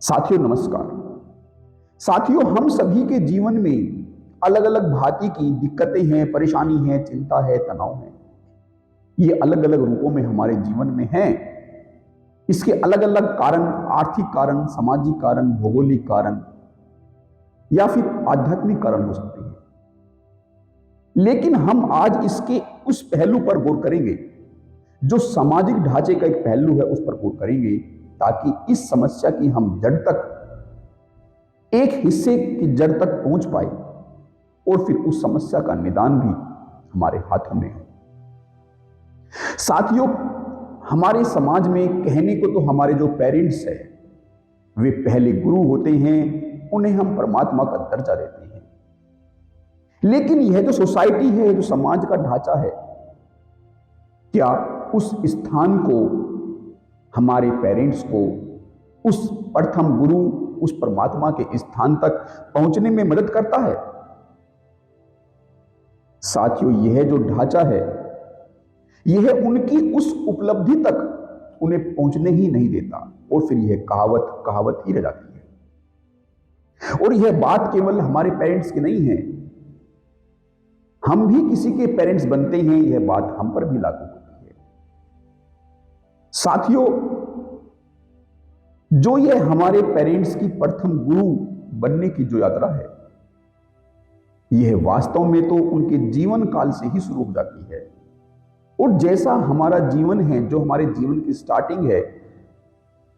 साथियों नमस्कार। साथियों, हम सभी के जीवन में अलग अलग भांति की दिक्कतें हैं, परेशानी है, चिंता है, तनाव है। ये अलग अलग रूपों में हमारे जीवन में हैं। इसके अलग अलग कारण, आर्थिक कारण, सामाजिक कारण, भौगोलिक कारण या फिर आध्यात्मिक कारण हो सकते हैं। लेकिन हम आज इसके उस पहलू पर गौर करेंगे जो सामाजिक ढांचे का एक पहलू है, उस पर गौर करेंगे ताकि इस समस्या की हम जड़ तक, एक हिस्से की जड़ तक पहुंच पाए और फिर उस समस्या का निदान भी हमारे हाथों में है। साथियों, हमारे समाज में कहने को तो हमारे जो पेरेंट्स हैं वे पहले गुरु होते हैं, उन्हें हम परमात्मा का दर्जा देते हैं। लेकिन यह जो सोसाइटी है, जो समाज का ढांचा है, क्या उस स्थान को, हमारे पेरेंट्स को, उस प्रथम गुरु, उस परमात्मा के स्थान तक पहुंचने में मदद करता है? साथियों, यह जो ढांचा है, यह उनकी उस उपलब्धि तक उन्हें पहुंचने ही नहीं देता और फिर यह कहावत कहावत ही रह जाती है। और यह बात केवल हमारे पेरेंट्स की नहीं है, हम भी किसी के पेरेंट्स बनते हैं, यह बात हम पर भी लागू होती है। साथियों, जो ये हमारे पेरेंट्स की प्रथम गुरु बनने की जो यात्रा है, यह वास्तव में तो उनके जीवन काल से ही शुरू हो जाती है। और जैसा हमारा जीवन है, जो हमारे जीवन की स्टार्टिंग है,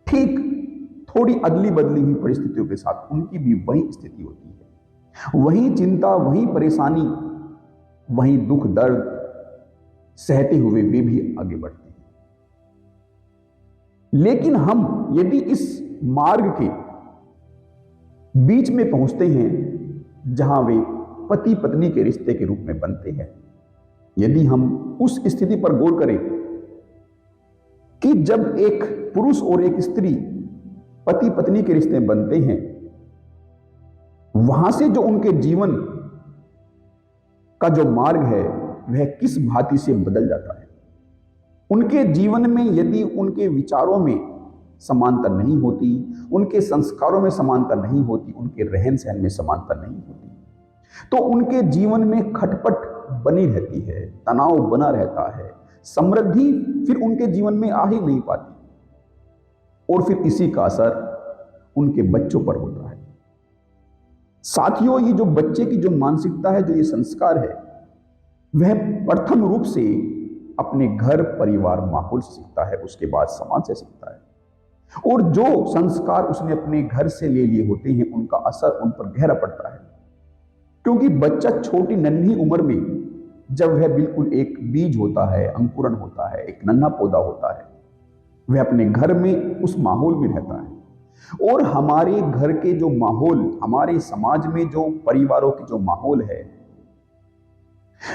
ठीक थोड़ी अदली बदली हुई परिस्थितियों के साथ उनकी भी वही स्थिति होती है। वही चिंता, वही परेशानी, वही दुख दर्द सहते हुए वे भी आगे बढ़ते हैं। लेकिन हम यदि इस मार्ग के बीच में पहुंचते हैं जहां वे पति पत्नी के रिश्ते के रूप में बनते हैं, यदि हम उस स्थिति पर गौर करें कि जब एक पुरुष और एक स्त्री पति पत्नी के रिश्ते में बनते हैं, वहां से जो उनके जीवन का जो मार्ग है वह किस भांति से बदल जाता है। उनके जीवन में यदि उनके विचारों में समानता नहीं होती, उनके संस्कारों में समानता नहीं होती, उनके रहन सहन में समानता नहीं होती, तो उनके जीवन में खटपट बनी रहती है, तनाव बना रहता है, समृद्धि फिर उनके जीवन में आ ही नहीं पाती और फिर इसी का असर उनके बच्चों पर होता है। साथियों, ये जो बच्चे की जो मानसिकता है, जो ये संस्कार है, वह प्रथम रूप से अपने घर, परिवार, माहौल से सीखता है, उसके बाद समाज से सीखता है। और जो संस्कार उसने अपने घर से ले लिए होते हैं, उनका असर उन पर गहरा पड़ता है। क्योंकि बच्चा छोटी नन्ही उम्र में, जब वह बिल्कुल एक बीज होता है, अंकुरण होता है, एक नन्हा पौधा होता है, वह अपने घर में उस माहौल में रहता है। और हमारे घर के जो माहौल, हमारे समाज में जो परिवारों के जो माहौल है,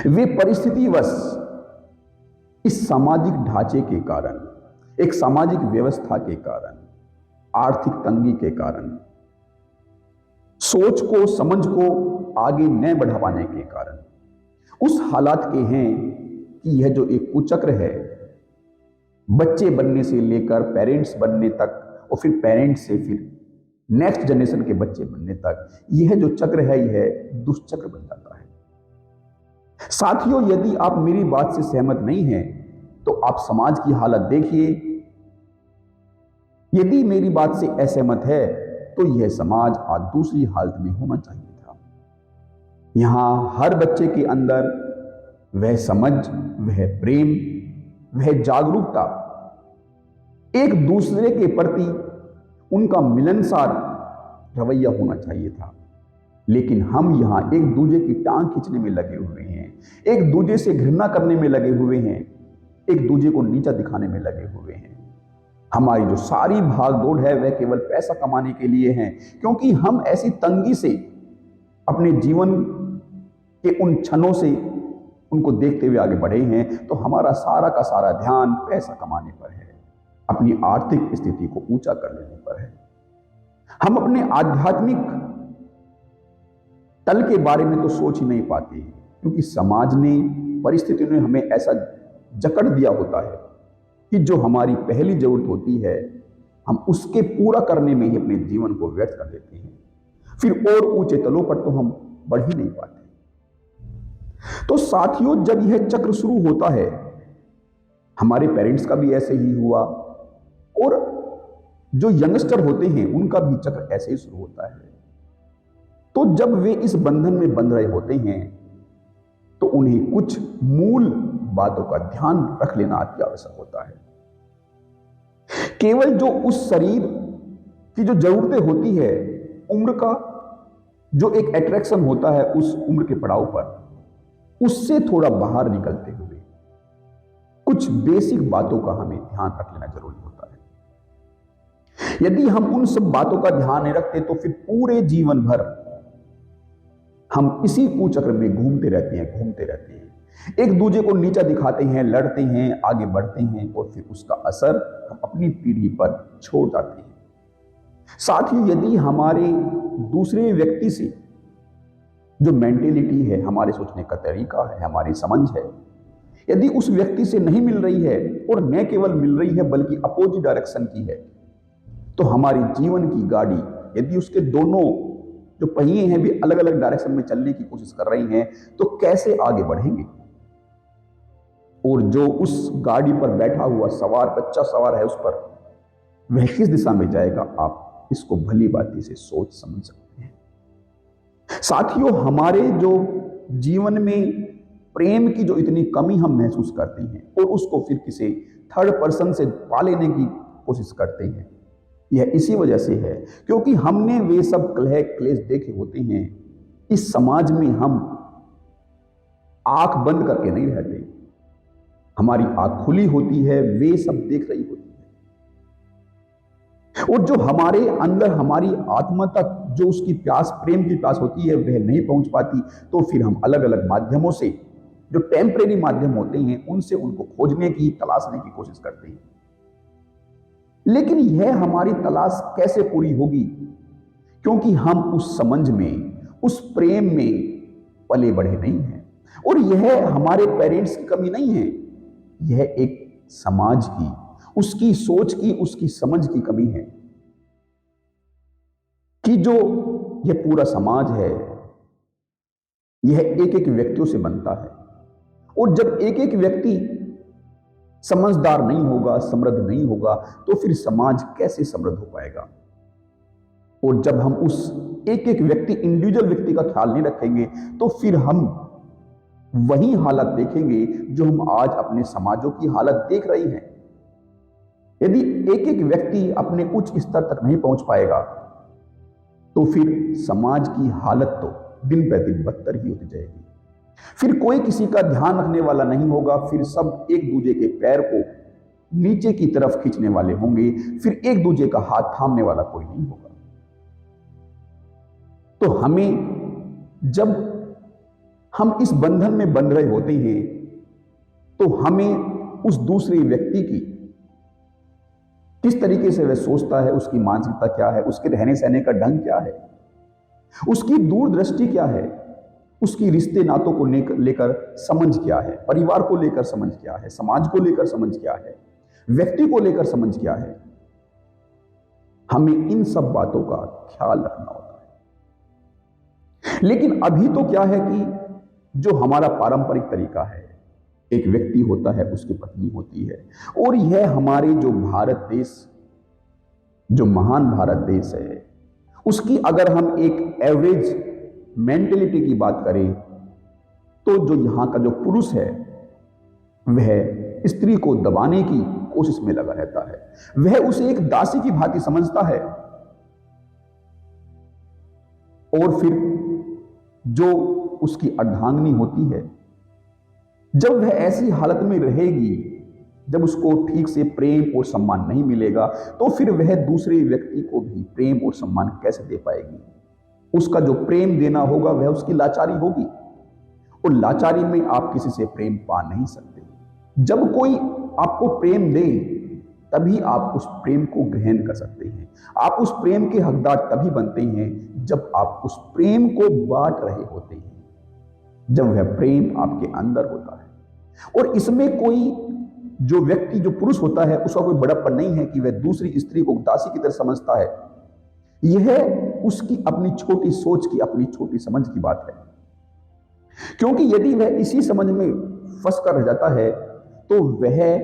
वे परिस्थितिवश इस सामाजिक ढांचे के कारण, एक सामाजिक व्यवस्था के कारण, आर्थिक तंगी के कारण, सोच को, समझ को आगे न बढ़ा पाने के कारण उस हालात के हैं कि यह जो एक कुचक्र है, बच्चे बनने से लेकर पेरेंट्स बनने तक और फिर पेरेंट्स से फिर नेक्स्ट जनरेशन के बच्चे बनने तक, यह जो चक्र है, यह दुष्चक्र बन जाता है। साथियों, यदि आप मेरी बात से सहमत नहीं हैं तो आप समाज की हालत देखिए। यदि मेरी बात से असहमत है तो यह समाज आज दूसरी हालत में होना चाहिए था। यहां हर बच्चे के अंदर वह समझ, वह प्रेम, वह जागरूकता, एक दूसरे के प्रति उनका मिलनसार रवैया होना चाहिए था। लेकिन हम यहां एक दूसरे की टांग खींचने में लगे हुए हैं, एक दूसरे से घृणा करने में लगे हुए हैं, एक दूसरे को नीचा दिखाने में लगे हुए हैं। हमारी जो सारी भाग दौड़ है वह केवल पैसा कमाने के लिए है, क्योंकि हम ऐसी तंगी से अपने जीवन के उन क्षणों से उनको देखते हुए आगे बढ़े हैं। तो हमारा सारा का सारा ध्यान पैसा कमाने पर है, अपनी आर्थिक स्थिति को ऊंचा कर लेने पर है। हम अपने आध्यात्मिक तल के बारे में तो सोच ही नहीं पाते, क्योंकि समाज ने, परिस्थितियों ने हमें ऐसा जकड़ दिया होता है कि जो हमारी पहली जरूरत होती है हम उसके पूरा करने में ही अपने जीवन को व्यर्थ कर देते हैं। फिर और ऊंचे तलों पर तो हम बढ़ ही नहीं पाते। तो साथियों, जब यह चक्र शुरू होता है, हमारे पेरेंट्स का भी ऐसे ही हुआ और जो यंगस्टर होते हैं उनका भी चक्र ऐसे ही शुरू होता है। तो जब वे इस बंधन में बंध रहे होते हैं तो उन्हें कुछ मूल बातों का ध्यान रख लेना अति आवश्यक होता है। केवल जो उस शरीर की जो जरूरतें होती है, उम्र का जो एक अट्रैक्शन होता है उस उम्र के पड़ाव पर, उससे थोड़ा बाहर निकलते हुए कुछ बेसिक बातों का हमें ध्यान रख लेना जरूरी होता है। यदि हम उन सब बातों का ध्यान नहीं रखते तो फिर पूरे जीवन भर हम इसी कुचक्र में घूमते रहते हैं, एक दूसरे को नीचा दिखाते हैं, लड़ते हैं, आगे बढ़ते हैं और फिर उसका असर हम अपनी पीढ़ी पर छोड़ जाते हैं। साथ ही यदि हमारे दूसरे व्यक्ति से जो मेंटेलिटी है, हमारे सोचने का तरीका है, हमारी समझ है, यदि उस व्यक्ति से नहीं मिल रही है और न केवल मिल रही है बल्कि अपोजिट डायरेक्शन की है, तो हमारी जीवन की गाड़ी यदि उसके दोनों जो पहिए हैं भी अलग अलग डायरेक्शन में चलने की कोशिश कर रही हैं, तो कैसे आगे बढ़ेंगे। और जो उस गाड़ी पर बैठा हुआ सवार, बच्चा सवार है उस पर, वह किस दिशा में जाएगा, आप इसको भली बाती से सोच समझ सकते हैं। साथियों, हमारे जो जीवन में प्रेम की जो इतनी कमी हम महसूस करते हैं और उसको फिर किसी थर्ड पर्सन से पा लेने की कोशिश करते हैं, यह इसी वजह से है क्योंकि हमने वे सब कलह क्लेश देखे होते हैं। इस समाज में हम आंख बंद करके नहीं रहते, हमारी आंख खुली होती है, वे सब देख रही होती है। और जो हमारे अंदर, हमारी आत्मा तक जो उसकी प्यास, प्रेम की प्यास होती है, वह नहीं पहुंच पाती, तो फिर हम अलग अलग माध्यमों से, जो टेम्परेरी माध्यम होते हैं, उनसे उनको खोजने की, तलाशने की कोशिश करते हैं। लेकिन यह हमारी तलाश कैसे पूरी होगी, क्योंकि हम उस समझ में, उस प्रेम में पले बढ़े नहीं हैं। और यह हमारे पेरेंट्स की कमी नहीं है, यह एक समाज की, उसकी सोच की, उसकी समझ की कमी है कि जो यह पूरा समाज है यह एक एक व्यक्तियों से बनता है। और जब एक एक व्यक्ति समझदार नहीं होगा, समृद्ध नहीं होगा, तो फिर समाज कैसे समृद्ध हो पाएगा। और जब हम उस एक एक व्यक्ति, इंडिविजुअल व्यक्ति का ख्याल नहीं रखेंगे, तो फिर हम वही हालत देखेंगे जो हम आज अपने समाजों की हालत देख रही हैं। यदि एक एक व्यक्ति अपने उच्च स्तर तक नहीं पहुंच पाएगा, तो फिर समाज की हालत तो दिन प्रतिदिन बदतर ही होती जाएगी। फिर कोई किसी का ध्यान रखने वाला नहीं होगा, फिर सब एक दूसरे के पैर को नीचे की तरफ खींचने वाले होंगे, फिर एक दूसरे का हाथ थामने वाला कोई नहीं होगा। तो हमें, जब हम इस बंधन में बंध रहे होते हैं, तो हमें उस दूसरे व्यक्ति की किस तरीके से वह सोचता है, उसकी मानसिकता क्या है, उसके रहने सहने का ढंग क्या है, उसकी दूरदृष्टि क्या है, उसकी रिश्ते नातों को लेकर समझ क्या है, परिवार को लेकर समझ क्या है, समाज को लेकर समझ क्या है, व्यक्ति को लेकर समझ क्या है, हमें इन सब बातों का ख्याल रखना होता है। लेकिन अभी तो क्या है कि जो हमारा पारंपरिक तरीका है, एक व्यक्ति होता है, उसकी पत्नी होती है, और यह हमारे जो भारत देश, जो महान भारत देश है, उसकी अगर हम एक एवरेज मेंटेलिटी की बात करें, तो जो यहां का जो पुरुष है वह स्त्री को दबाने की कोशिश में लगा रहता है, वह उसे एक दासी की भांति समझता है। और फिर जो उसकी अर्धांगिनी होती है, जब वह ऐसी हालत में रहेगी, जब उसको ठीक से प्रेम और सम्मान नहीं मिलेगा, तो फिर वह दूसरे व्यक्ति को भी प्रेम और सम्मान कैसे दे पाएगी। उसका जो प्रेम देना होगा वह उसकी लाचारी होगी, और लाचारी में आप किसी से प्रेम पा नहीं सकते। जब कोई आपको प्रेम दे तभी आप उस प्रेम को ग्रहण कर सकते हैं। आप उस प्रेम के हकदार तभी बनते हैं जब आप उस प्रेम को बांट रहे होते हैं, जब वह प्रेम आपके अंदर होता है। और इसमें कोई जो व्यक्ति, जो पुरुष होता है, उसका कोई बड़प्पन नहीं है कि वह दूसरी स्त्री को दासी की तरह समझता है। यह उसकी अपनी छोटी सोच की, अपनी छोटी समझ की बात है। क्योंकि यदि वह इसी समझ में फंस कर रह जाता है तो वह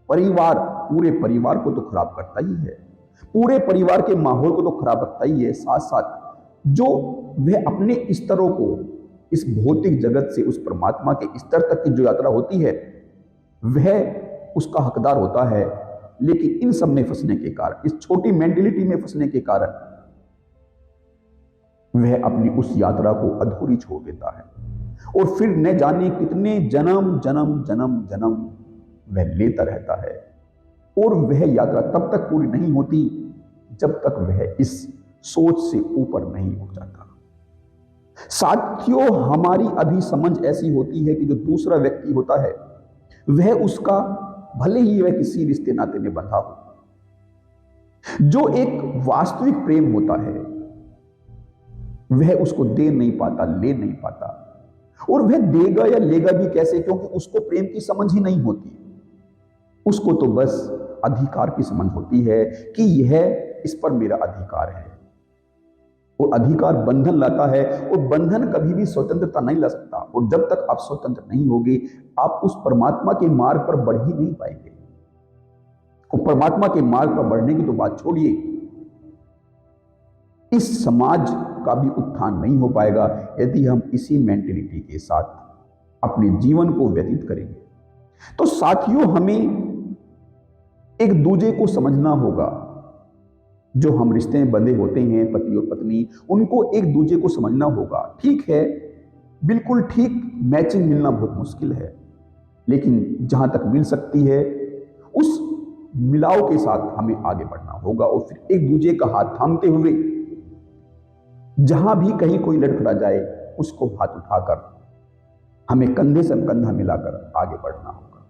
परिवार, पूरे परिवार को तो खराब करता ही है, पूरे परिवार के माहौल को तो खराब रखता ही है, साथ साथ जो वह अपने स्तरों को, इस भौतिक जगत से उस परमात्मा के स्तर तक की जो यात्रा होती है, वह उसका हकदार होता है। लेकिन इन सब में फंसने के कारण, इस छोटी मेंटेलिटी में फंसने के कारण वह अपनी उस यात्रा को अधूरी छोड़ देता है और फिर न जाने कितने जन्म जन्म जन्म जन्म वह लेता रहता है और वह यात्रा तब तक पूरी नहीं होती जब तक वह इस सोच से ऊपर नहीं उठ जाता। साथियों, हमारी अभी समझ ऐसी होती है कि जो दूसरा व्यक्ति होता है वह उसका, भले ही वह किसी रिश्ते नाते में बंधा हो, जो एक वास्तविक प्रेम होता है वह उसको दे नहीं पाता, ले नहीं पाता, और वह देगा या लेगा भी कैसे, क्योंकि उसको प्रेम की समझ ही नहीं होती। उसको तो बस अधिकार की समझ होती है कि यह, इस पर मेरा अधिकार है। और अधिकार बंधन लाता है और बंधन कभी भी स्वतंत्रता नहीं ला सकता। और जब तक आप स्वतंत्र नहीं होगे, आप उस परमात्मा के मार्ग पर बढ़ ही नहीं पाएंगे। और परमात्मा के मार्ग पर बढ़ने की तो बात छोड़िए, इस समाज का भी उत्थान नहीं हो पाएगा यदि हम इसी मेंटेलिटी के साथ अपने जीवन को व्यतीत करेंगे। तो साथियों, हमें एक दूसरे को समझना होगा। जो हम रिश्ते में बंधे होते हैं, पति और पत्नी, उनको एक दूसरे को समझना होगा। ठीक है, बिल्कुल ठीक, मैचिंग मिलना बहुत मुश्किल है, लेकिन जहां तक मिल सकती है उस मिलाव के साथ हमें आगे बढ़ना होगा और फिर एक दूसरे का हाथ थामते हुए, जहां भी कहीं कोई लड़खड़ा जाए उसको हाथ उठाकर हमें कंधे से कंधा मिलाकर आगे बढ़ना होगा।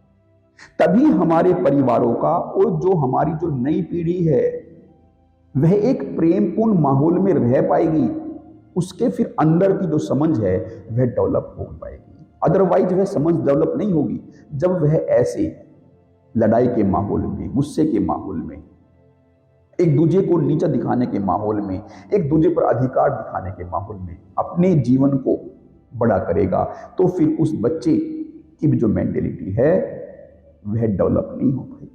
तभी हमारे परिवारों का और जो हमारी जो नई पीढ़ी है वह एक प्रेमपूर्ण माहौल में रह पाएगी। उसके फिर अंदर की जो समझ है वह डेवलप हो पाएगी। अदरवाइज वह समझ डेवलप नहीं होगी जब वह ऐसे लड़ाई के माहौल में, गुस्से के माहौल में, एक दूसरे को नीचा दिखाने के माहौल में, एक दूसरे पर अधिकार दिखाने के माहौल में अपने जीवन को बड़ा करेगा। तो फिर उस बच्चे की भी जो मेंटेलिटी है वह डेवलप नहीं हो पाएगी।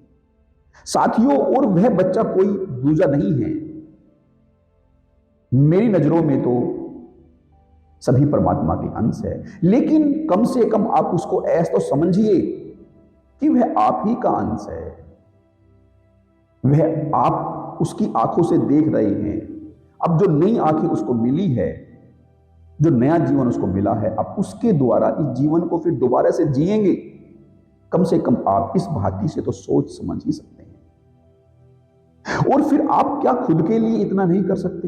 साथियों, और वह बच्चा कोई दूजा नहीं है। मेरी नजरों में तो सभी परमात्मा के अंश है, लेकिन कम से कम आप उसको ऐसा तो समझिए कि वह आप ही का अंश है। वह आप उसकी आंखों से देख रहे हैं। अब जो नई आंखें उसको मिली है, जो नया जीवन उसको मिला है, अब उसके द्वारा इस जीवन को फिर दोबारा से जिएंगे। कम से कम आप इस भांति से तो सोच समझ ही सकते हैं। और फिर आप क्या खुद के लिए इतना नहीं कर सकते?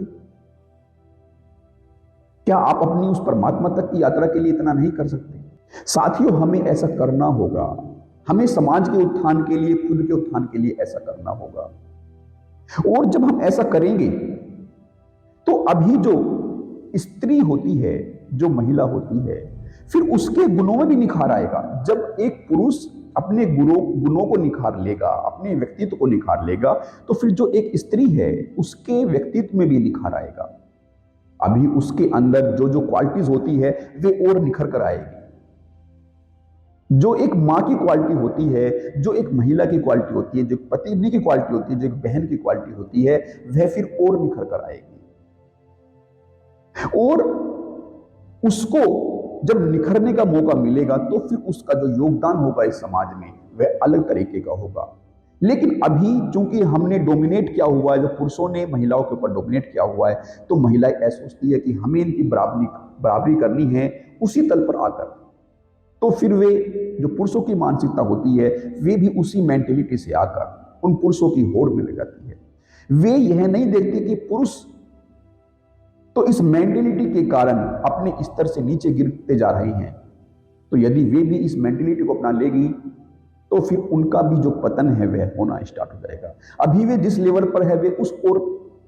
क्या आप अपनी उस परमात्मा तक की यात्रा के लिए इतना नहीं कर सकते? साथियों, हमें ऐसा करना होगा। हमें समाज के उत्थान के लिए, खुद के उत्थान के लिए ऐसा करना होगा। और जब हम ऐसा करेंगे तो अभी जो स्त्री होती है, जो महिला होती है, फिर उसके गुणों में भी निखार आएगा। जब एक पुरुष अपने गुणों को निखार लेगा, अपने व्यक्तित्व को निखार लेगा, तो फिर जो एक स्त्री है उसके व्यक्तित्व में भी निखार आएगा। अभी उसके अंदर जो जो क्वालिटीज होती है वे और निखर कर आएगी। जो एक माँ की क्वालिटी होती है, जो एक महिला की क्वालिटी होती है, जो पत्नी की क्वालिटी होती है, जो एक बहन की क्वालिटी होती है, वह फिर और निखर कर आएगी। और उसको जब निखरने का मौका मिलेगा तो फिर उसका जो योगदान होगा इस समाज में वह अलग तरीके का होगा। लेकिन अभी चूंकि हमने डोमिनेट किया हुआ है, जो पुरुषों ने महिलाओं के ऊपर डोमिनेट किया हुआ है, तो महिलाएं ऐसा सोचती है कि हमें इनकी बराबरी करनी है उसी तल पर आकर। तो फिर वे जो पुरुषों की मानसिकता होती है वे भी उसी मेंटेलिटी से आकर उन पुरुषों की होड़ में लग जाती है। वे यह नहीं देखते कि पुरुष तो इस मेंटेलिटी के कारण अपने स्तर से नीचे गिरते जा रहे हैं। तो यदि वे भी इस मेंटेलिटी को अपना लेगी तो फिर उनका भी जो पतन है वह होना स्टार्ट हो जाएगा। अभी वे जिस लेवल पर है वे उस और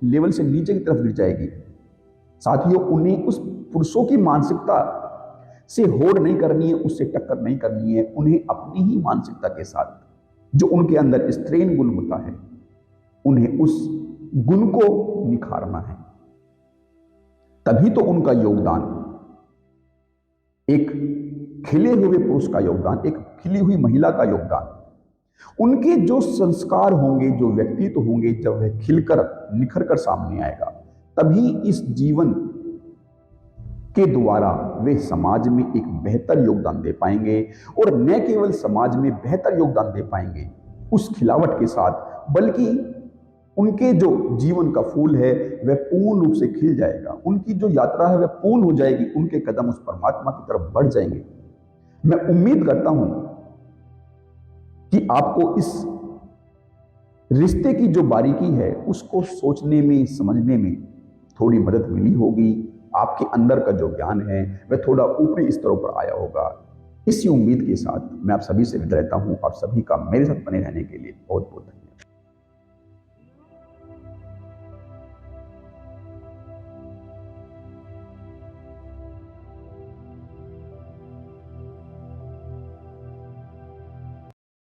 लेवल से नीचे की तरफ गिर जाएगी। साथियों, उन्हें उस पुरुषों की मानसिकता से होड़ नहीं करनी है, उससे टक्कर नहीं करनी है। उन्हें अपनी ही मानसिकता के साथ जो उनके अंदर स्त्रीण गुण होता है, उन्हें उस गुण को निखारना है। तभी तो उनका योगदान, एक खिले हुए पुरुष का योगदान, एक खिली हुई महिला का योगदान, उनके जो संस्कार होंगे, जो व्यक्तित्व होंगे, जब वह खिलकर निखर कर सामने आएगा, तभी इस जीवन के द्वारा वे समाज में एक बेहतर योगदान दे पाएंगे। और न केवल समाज में बेहतर योगदान दे पाएंगे उस खिलावट के साथ, बल्कि उनके जो जीवन का फूल है वह पूर्ण रूप से खिल जाएगा। उनकी जो यात्रा है वह पूर्ण हो जाएगी, उनके कदम उस परमात्मा की तरफ बढ़ जाएंगे। मैं उम्मीद करता हूं कि आपको इस रिश्ते की जो बारीकी है उसको सोचने में, समझने में थोड़ी मदद मिली होगी। आपके अंदर का जो ज्ञान है वह थोड़ा ऊपरी स्तरों पर आया होगा। इसी उम्मीद के साथ मैं आप सभी से विदा लेता हूं। आप सभी का मेरे साथ बने रहने के लिए बहुत बहुत